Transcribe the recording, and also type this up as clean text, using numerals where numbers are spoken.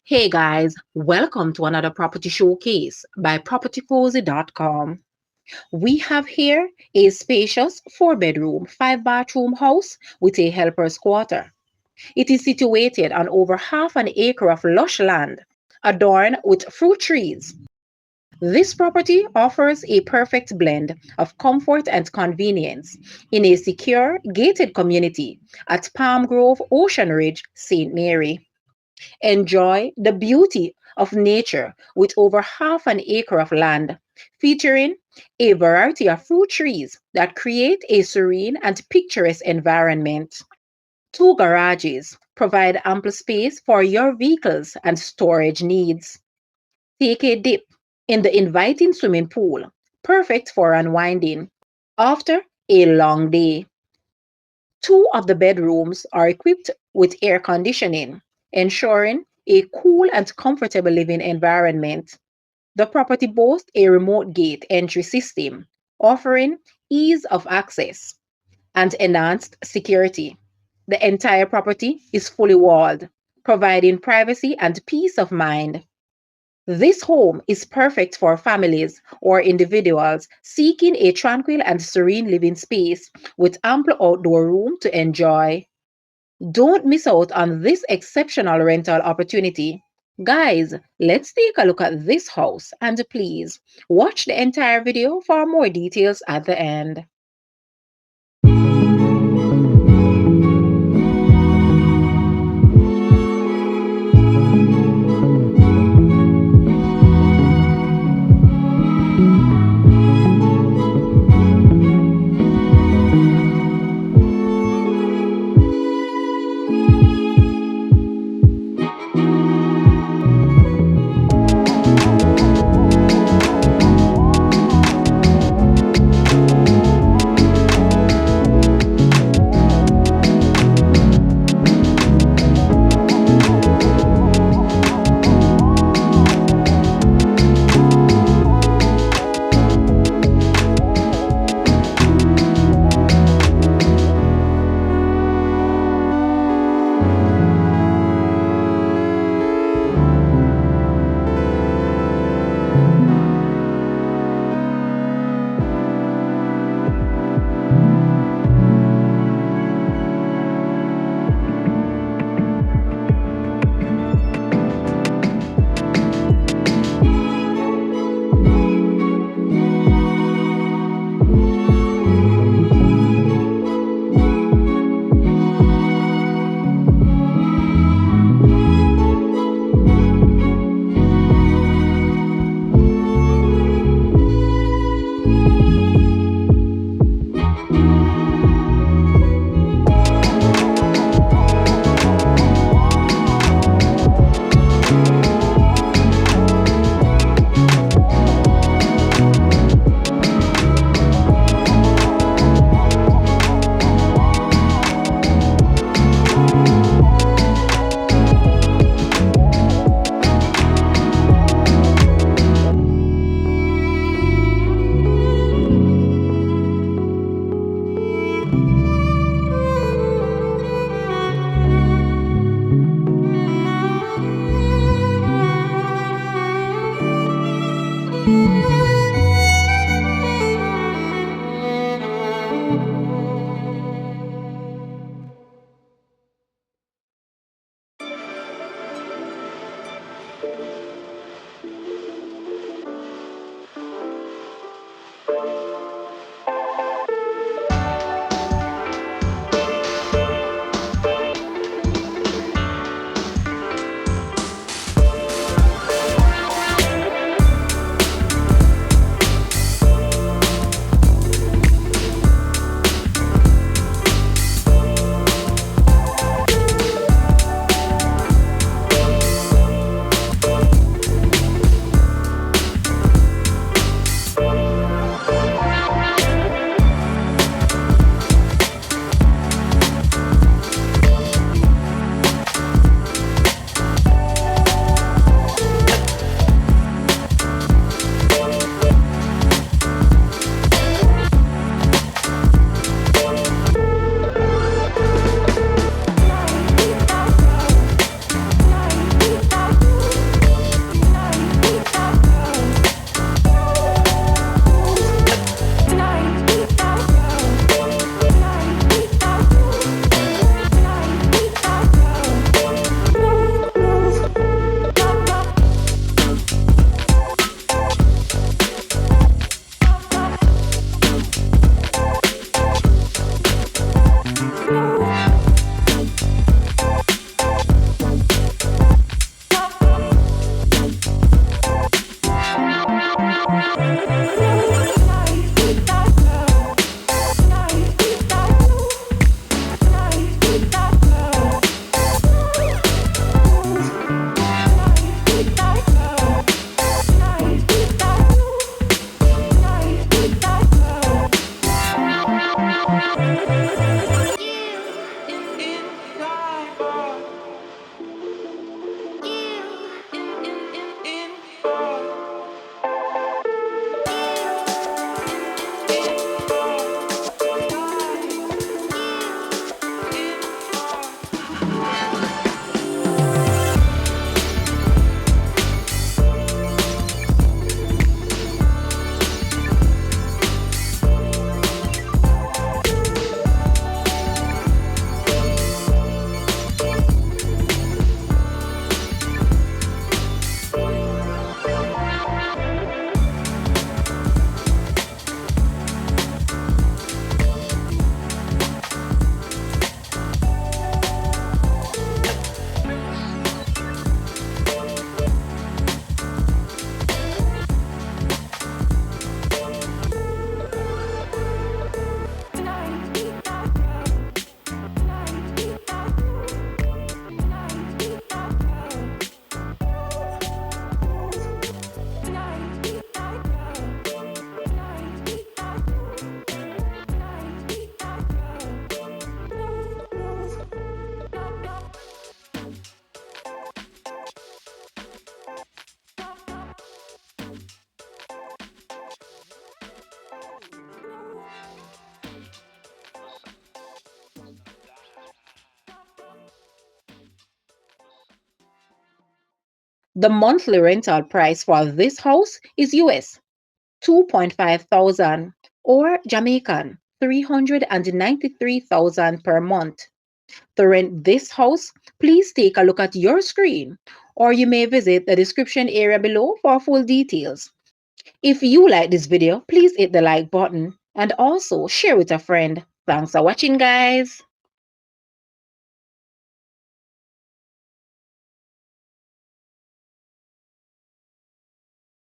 Hey guys, welcome to another property showcase by propertycozy.com. We have here a spacious 4 bedroom, 5 bathroom house with a helper's quarter. It is situated on over half an acre of lush land, adorned with fruit trees. This property offers a perfect blend of comfort and convenience in a secure, gated community at Palm Grove, Ocean Ridge, St. Mary. Enjoy the beauty of nature with over half an acre of land, featuring a variety of fruit trees that create a serene and picturesque environment. Two garages provide ample space for your vehicles and storage needs. Take a dip in the inviting swimming pool, perfect for unwinding after a long day. Two of the bedrooms are equipped with air conditioning, ensuring a cool and comfortable living environment. The property boasts a remote gate entry system, offering ease of access and enhanced security. The entire property is fully walled, providing privacy and peace of mind. This home is perfect for families or individuals seeking a tranquil and serene living space with ample outdoor room to enjoy. Don't miss out on this exceptional rental opportunity. Guys, let's take a look at this house and please watch the entire video for more details at the end. The monthly rental price for this house is US 2.5 thousand or Jamaican 393,000 per month. To rent this house, please take a look at your screen or you may visit the description area below for full details. If you like this video, please hit the like button and also share with a friend. Thanks for watching, guys.